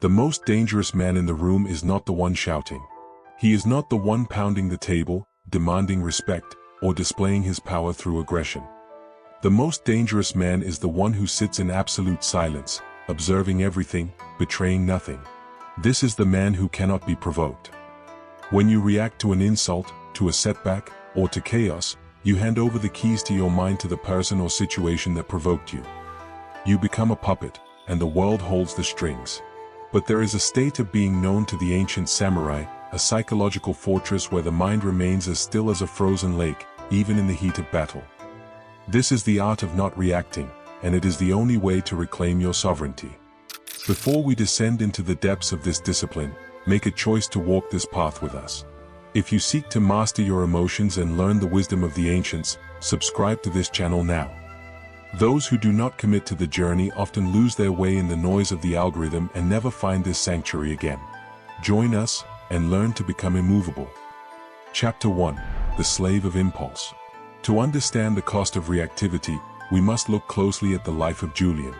The most dangerous man in the room is not the one shouting. He is not the one pounding the table, demanding respect, or displaying his power through aggression. The most dangerous man is the one who sits in absolute silence, observing everything, betraying nothing. This is the man who cannot be provoked. When you react to an insult, to a setback, or to chaos, you hand over the keys to your mind to the person or situation that provoked you. You become a puppet, and the world holds the strings. But there is a state of being known to the ancient samurai, a psychological fortress where the mind remains as still as a frozen lake, even in the heat of battle. This is the art of not reacting, and it is the only way to reclaim your sovereignty. Before we descend into the depths of this discipline, make a choice to walk this path with us. If you seek to master your emotions and learn the wisdom of the ancients, subscribe to this channel now. Those who do not commit to the journey often lose their way in the noise of the algorithm and never find this sanctuary again. Join us and learn to become immovable. Chapter 1: The Slave of Impulse. To understand the cost of reactivity, we must look closely at the life of Julian.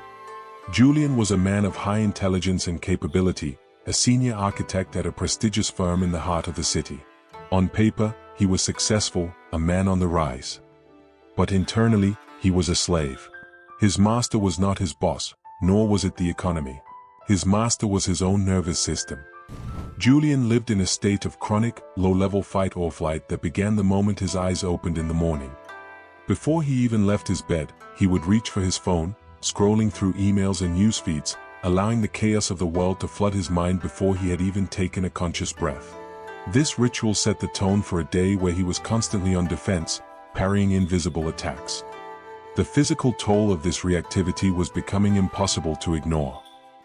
Julian was a man of high intelligence and capability, a senior architect at a prestigious firm in the heart of the city. On paper, he was successful, a man on the rise. But internally, he was a slave. His master was not his boss, nor was it the economy. His master was his own nervous system. Julian lived in a state of chronic, low-level fight or flight that began the moment his eyes opened in the morning. Before he even left his bed, he would reach for his phone, scrolling through emails and news feeds, allowing the chaos of the world to flood his mind before he had even taken a conscious breath. This ritual set the tone for a day where he was constantly on defense, parrying invisible attacks. The physical toll of this reactivity was becoming impossible to ignore.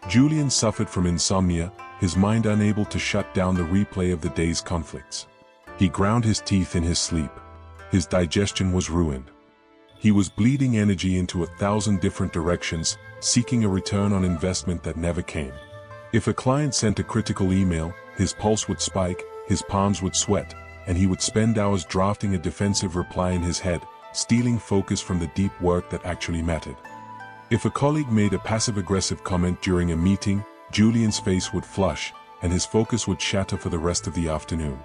Julian suffered from insomnia, his mind unable to shut down the replay of the day's conflicts. He ground his teeth in his sleep. His digestion was ruined. He was bleeding energy into 1,000 different directions, seeking a return on investment that never came. If a client sent a critical email, his pulse would spike, his palms would sweat, and he would spend hours drafting a defensive reply in his head, stealing focus from the deep work that actually mattered. If a colleague made a passive-aggressive comment during a meeting, Julian's face would flush, and his focus would shatter for the rest of the afternoon.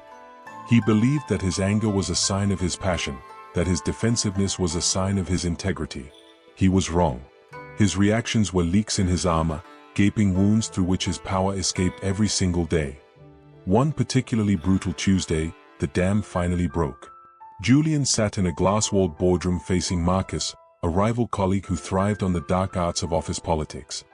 He believed that his anger was a sign of his passion, that his defensiveness was a sign of his integrity. He was wrong. His reactions were leaks in his armor, gaping wounds through which his power escaped every single day. One particularly brutal Tuesday, the dam finally broke. Julian sat in a glass-walled boardroom facing Marcus, a rival colleague who thrived on the dark arts of office politics.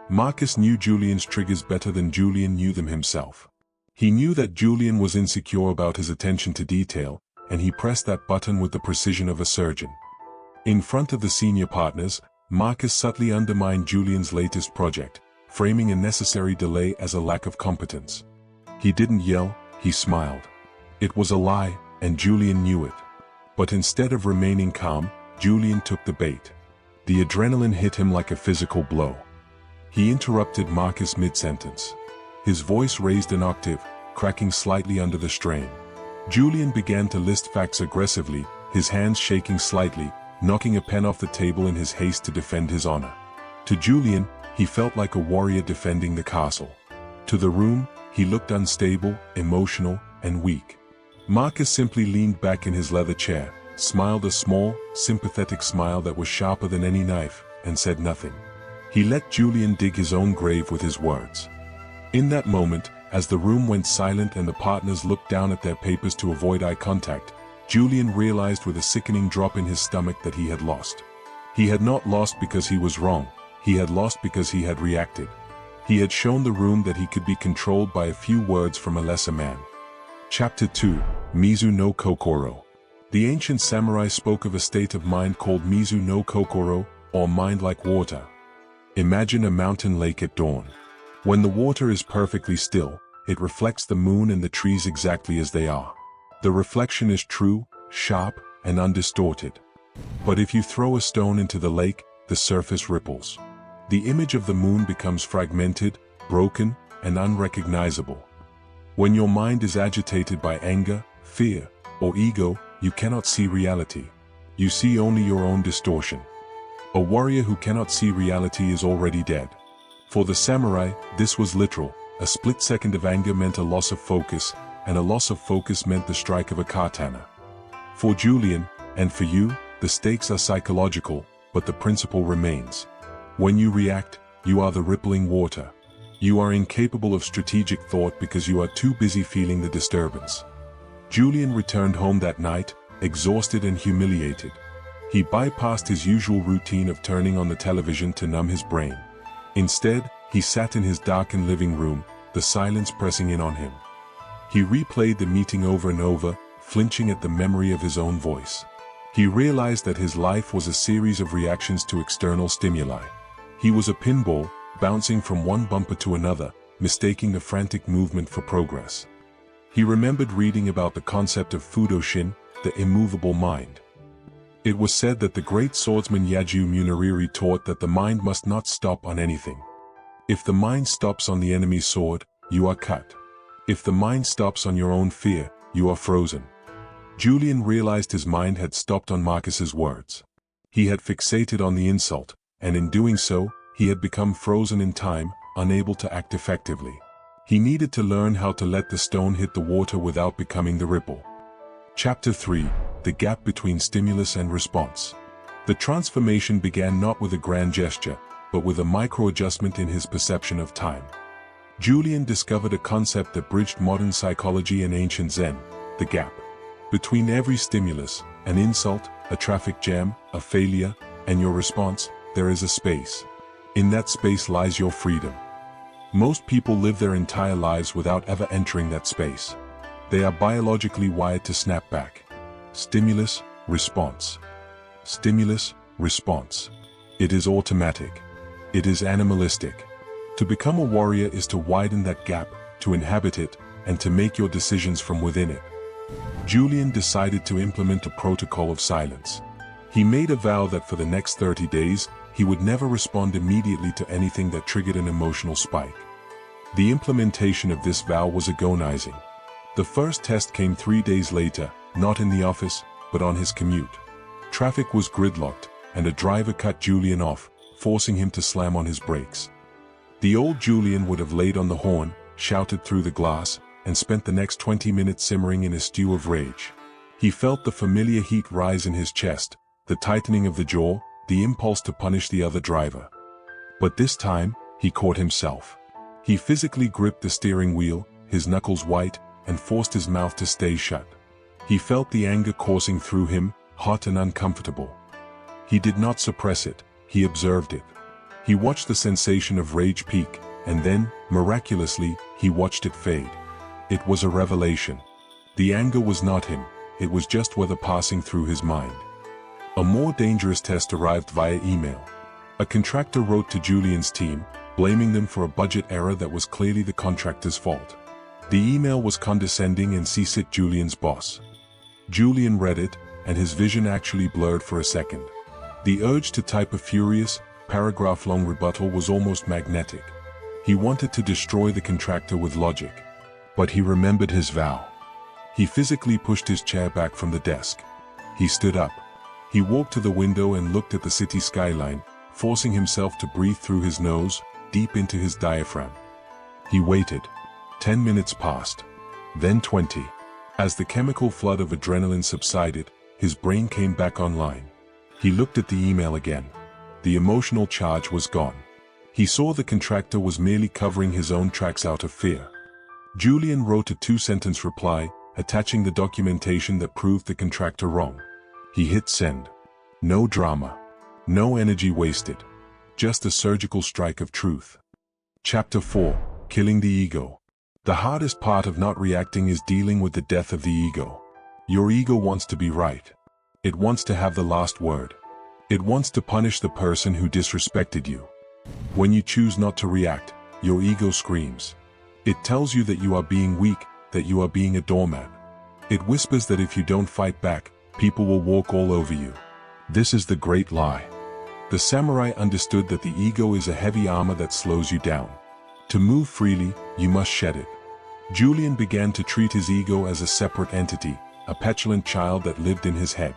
Marcus knew Julian's triggers better than Julian knew them himself. He knew that Julian was insecure about his attention to detail, and he pressed that button with the precision of a surgeon. In front of the senior partners, Marcus subtly undermined Julian's latest project, framing a necessary delay as a lack of competence. He didn't yell, he smiled. It was a lie, and Julian knew it. But instead of remaining calm, Julian took the bait. The adrenaline hit him like a physical blow. He interrupted Marcus mid-sentence. His voice raised an octave, cracking slightly under the strain. Julian began to list facts aggressively, his hands shaking slightly, knocking a pen off the table in his haste to defend his honor. To Julian, he felt like a warrior defending the castle. To the room, he looked unstable, emotional, and weak. Marcus simply leaned back in his leather chair, smiled a small, sympathetic smile that was sharper than any knife, and said nothing. He let Julian dig his own grave with his words. In that moment, as the room went silent and the partners looked down at their papers to avoid eye contact, Julian realized with a sickening drop in his stomach that he had lost. He had not lost because he was wrong, he had lost because he had reacted. He had shown the room that he could be controlled by a few words from a lesser man. Chapter 2: Mizu no Kokoro. The ancient samurai spoke of a state of mind called Mizu no Kokoro, or mind like water. Imagine a mountain lake at dawn. When the water is perfectly still, it reflects the moon and the trees exactly as they are. The reflection is true, sharp, and undistorted. But if you throw a stone into the lake, the surface ripples. The image of the moon becomes fragmented, broken, and unrecognizable. When your mind is agitated by anger, fear, or ego, you cannot see reality. You see only your own distortion. A warrior who cannot see reality is already dead. For the samurai, this was literal. A split second of anger meant a loss of focus, and a loss of focus meant the strike of a katana. For Julian, and for you, the stakes are psychological, but the principle remains. When you react, you are the rippling water. You are incapable of strategic thought because you are too busy feeling the disturbance. Julian returned home that night, exhausted and humiliated. He bypassed his usual routine of turning on the television to numb his brain. Instead, he sat in his darkened living room, the silence pressing in on him. He replayed the meeting over and over, flinching at the memory of his own voice. He realized that his life was a series of reactions to external stimuli. He was a pinball, bouncing from one bumper to another, mistaking the frantic movement for progress. He remembered reading about the concept of Fudoshin, the immovable mind. It was said that the great swordsman Yaju Munariri taught that the mind must not stop on anything. If the mind stops on the enemy's sword, you are cut. If the mind stops on your own fear, you are frozen. Julian realized his mind had stopped on Marcus's words. He had fixated on the insult, and in doing so, he had become frozen in time, unable to act effectively. He needed to learn how to let the stone hit the water without becoming the ripple. Chapter 3: The Gap Between Stimulus and Response. The transformation began not with a grand gesture, but with a micro-adjustment in his perception of time. Julian discovered a concept that bridged modern psychology and ancient Zen: the gap. Between every stimulus, an insult, a traffic jam, a failure, and your response, there is a space. In that space lies your freedom. Most people live their entire lives without ever entering that space. They are biologically wired to snap back. Stimulus, response. Stimulus, response. It is automatic. It is animalistic. To become a warrior is to widen that gap, to inhabit it, and to make your decisions from within it. Julian decided to implement a protocol of silence. He made a vow that for the next 30 days, he would never respond immediately to anything that triggered an emotional spike. The implementation of this vow was agonizing. The first test came 3 days later, not in the office, but on his commute. Traffic was gridlocked, and a driver cut Julian off, forcing him to slam on his brakes. The old Julian would have laid on the horn, shouted through the glass, and spent the next 20 minutes simmering in a stew of rage. He felt the familiar heat rise in his chest, the tightening of the jaw, the impulse to punish the other driver. But this time, he caught himself. He physically gripped the steering wheel, his knuckles white, and forced his mouth to stay shut. He felt the anger coursing through him, hot and uncomfortable. He did not suppress it, he observed it. He watched the sensation of rage peak, and then, miraculously, he watched it fade. It was a revelation. The anger was not him, it was just weather passing through his mind. A more dangerous test arrived via email. A contractor wrote to Julian's team, blaming them for a budget error that was clearly the contractor's fault. The email was condescending and CC'd Julian's boss. Julian read it, and his vision actually blurred for a second. The urge to type a furious, paragraph-long rebuttal was almost magnetic. He wanted to destroy the contractor with logic. But he remembered his vow. He physically pushed his chair back from the desk. He stood up. He walked to the window and looked at the city skyline, forcing himself to breathe through his nose, deep into his diaphragm. He waited. 10 minutes passed. Then 20. As the chemical flood of adrenaline subsided, his brain came back online. He looked at the email again. The emotional charge was gone. He saw the contractor was merely covering his own tracks out of fear. Julian wrote a 2-sentence reply, attaching the documentation that proved the contractor wrong. He hit send. No drama. No energy wasted. Just a surgical strike of truth. Chapter 4: Killing the Ego. The hardest part of not reacting is dealing with the death of the ego. Your ego wants to be right. It wants to have the last word. It wants to punish the person who disrespected you. When you choose not to react, your ego screams. It tells you that you are being weak, that you are being a doormat. It whispers that if you don't fight back, people will walk all over you. This is the great lie. The samurai understood that the ego is a heavy armor that slows you down. To move freely, you must shed it. Julian began to treat his ego as a separate entity, a petulant child that lived in his head.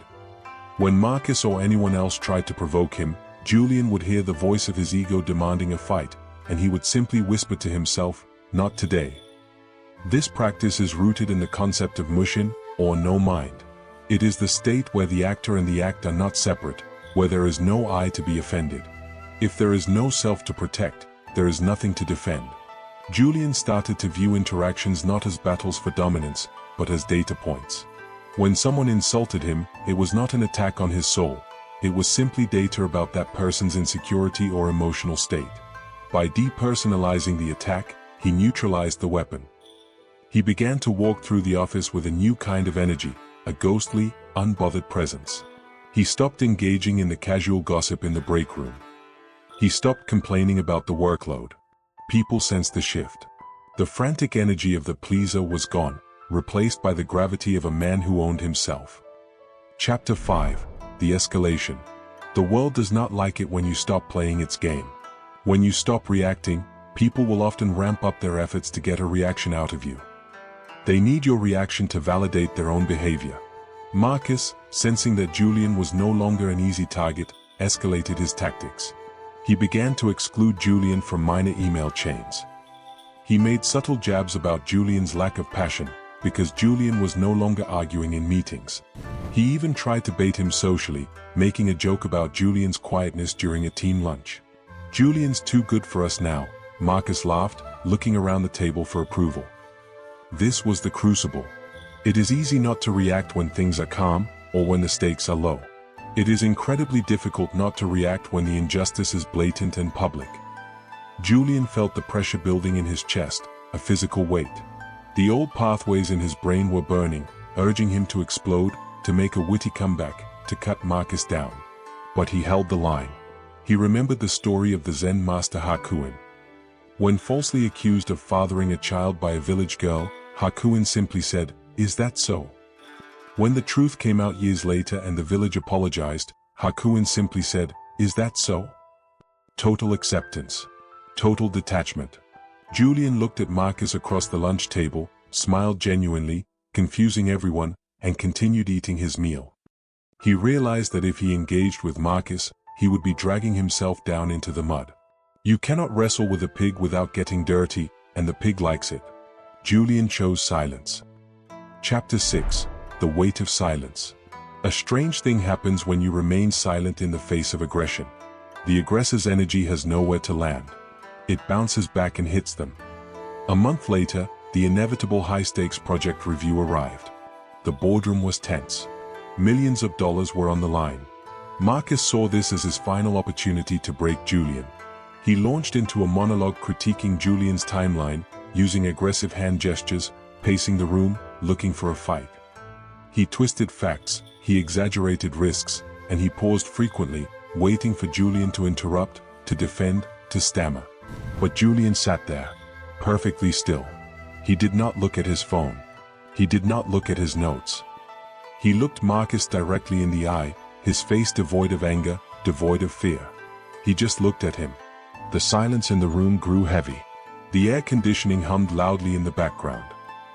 When Marcus or anyone else tried to provoke him, Julian would hear the voice of his ego demanding a fight, and he would simply whisper to himself, "Not today." This practice is rooted in the concept of mushin, or no mind. It is the state where the actor and the act are not separate, where there is no I to be offended. If there is no self to protect, there is nothing to defend. Julian started to view interactions not as battles for dominance, but as data points. When someone insulted him, it was not an attack on his soul. It was simply data about that person's insecurity or emotional state. By depersonalizing the attack, he neutralized the weapon. He began to walk through the office with a new kind of energy, a ghostly, unbothered presence. He stopped engaging in the casual gossip in the break room. He stopped complaining about the workload. People sensed the shift. The frantic energy of the pleaser was gone, replaced by the gravity of a man who owned himself. Chapter 5. The Escalation. The world does not like it when you stop playing its game. When you stop reacting, people will often ramp up their efforts to get a reaction out of you. They need your reaction to validate their own behavior. Marcus, sensing that Julian was no longer an easy target, escalated his tactics. He began to exclude Julian from minor email chains. He made subtle jabs about Julian's lack of passion, because Julian was no longer arguing in meetings. He even tried to bait him socially, making a joke about Julian's quietness during a team lunch. "Julian's too good for us now," Marcus laughed, looking around the table for approval. This was the crucible. It is easy not to react when things are calm, or when the stakes are low. It is incredibly difficult not to react when the injustice is blatant and public. Julian felt the pressure building in his chest, a physical weight. The old pathways in his brain were burning, urging him to explode, to make a witty comeback, to cut Marcus down. But he held the line. He remembered the story of the Zen master Hakuin. When falsely accused of fathering a child by a village girl, Hakuin simply said, "Is that so?" When the truth came out years later and the village apologized, Hakuin simply said, "Is that so?" Total acceptance. Total detachment. Julian looked at Marcus across the lunch table, smiled genuinely, confusing everyone, and continued eating his meal. He realized that if he engaged with Marcus, he would be dragging himself down into the mud. You cannot wrestle with a pig without getting dirty, and the pig likes it. Julian chose silence. Chapter 6. The Weight of Silence. A strange thing happens when you remain silent in the face of aggression. The aggressor's energy has nowhere to land. It bounces back and hits them. A month later, the inevitable high-stakes project review arrived. The boardroom was tense. Millions of dollars were on the line. Marcus saw this as his final opportunity to break Julian. He launched into a monologue critiquing Julian's timeline, using aggressive hand gestures, pacing the room, looking for a fight. He twisted facts, he exaggerated risks, and he paused frequently, waiting for Julian to interrupt, to defend, to stammer. But Julian sat there, perfectly still. He did not look at his phone. He did not look at his notes. He looked Marcus directly in the eye, his face devoid of anger, devoid of fear. He just looked at him. The silence in the room grew heavy. The air conditioning hummed loudly in the background.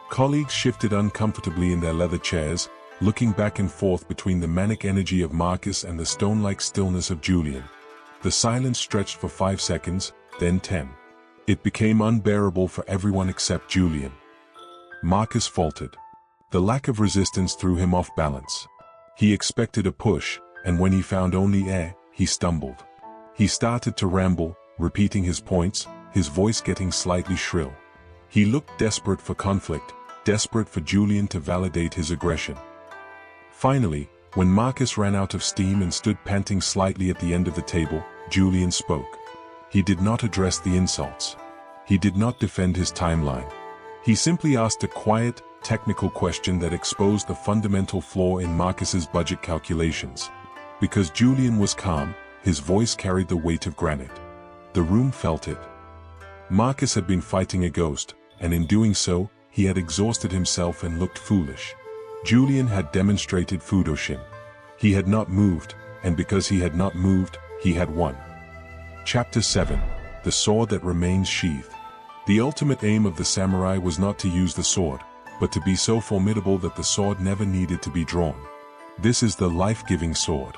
Colleagues shifted uncomfortably in their leather chairs, looking back and forth between the manic energy of Marcus and the stone-like stillness of Julian. The silence stretched for 5 seconds, then 10. It became unbearable for everyone except Julian. Marcus faltered. The lack of resistance threw him off balance. He expected a push, and when he found only air, he stumbled. He started to ramble, repeating his points, his voice getting slightly shrill. He looked desperate for conflict, desperate for Julian to validate his aggression. Finally, when Marcus ran out of steam and stood panting slightly at the end of the table, Julian spoke. He did not address the insults. He did not defend his timeline. He simply asked a quiet, technical question that exposed the fundamental flaw in Marcus's budget calculations. Because Julian was calm, his voice carried the weight of granite. The room felt it. Marcus had been fighting a ghost, and in doing so, he had exhausted himself and looked foolish. Julian had demonstrated Fudoshin. He had not moved, and because he had not moved, he had won. Chapter 7. The Sword That Remains Sheathed. The ultimate aim of the samurai was not to use the sword, but to be so formidable that the sword never needed to be drawn. This is the life-giving sword.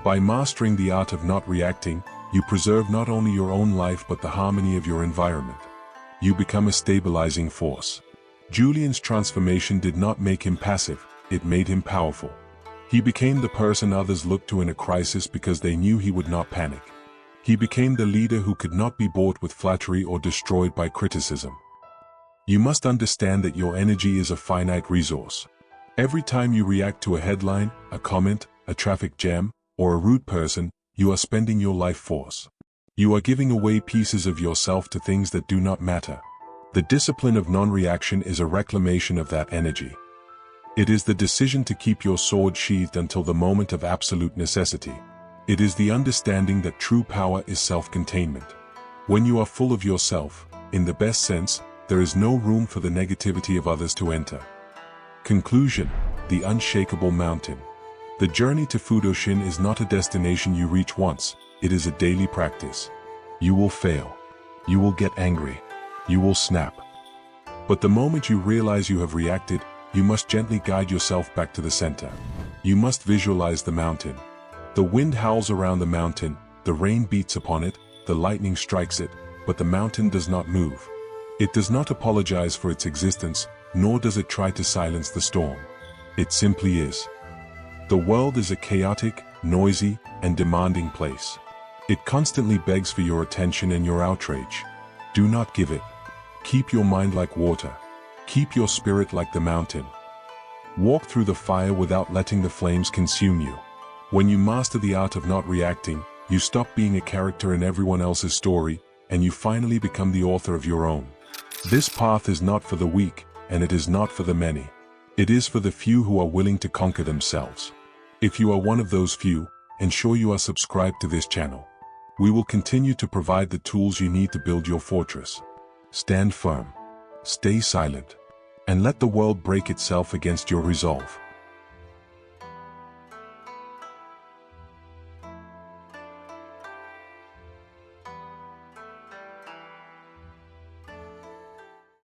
By mastering the art of not reacting, You preserve not only your own life but the harmony of your environment. You become a stabilizing force. Julian's transformation did not make him passive, it made him powerful. He became the person others looked to in a crisis because they knew he would not panic. He became the leader who could not be bought with flattery or destroyed by criticism. You must understand that your energy is a finite resource. Every time you react to a headline, a comment, a traffic jam, or a rude person, you are spending your life force. You are giving away pieces of yourself to things that do not matter. The discipline of non-reaction is a reclamation of that energy. It is the decision to keep your sword sheathed until the moment of absolute necessity. It is the understanding that true power is self-containment. When you are full of yourself, in the best sense, there is no room for the negativity of others to enter. Conclusion: the Unshakable Mountain. The journey to Fudoshin is not a destination you reach once, it is a daily practice. You will fail. You will get angry. You will snap. But the moment you realize you have reacted, you must gently guide yourself back to the center. You must visualize the mountain. The wind howls around the mountain, the rain beats upon it, the lightning strikes it, but the mountain does not move. It does not apologize for its existence, nor does it try to silence the storm. It simply is. The world is a chaotic, noisy, and demanding place. It constantly begs for your attention and your outrage. Do not give it. Keep your mind like water. Keep your spirit like the mountain. Walk through the fire without letting the flames consume you. When you master the art of not reacting, you stop being a character in everyone else's story, and you finally become the author of your own. This path is not for the weak, and it is not for the many. It is for the few who are willing to conquer themselves. If you are one of those few, ensure you are subscribed to this channel. We will continue to provide the tools you need to build your fortress. Stand firm. Stay silent. And let the world break itself against your resolve.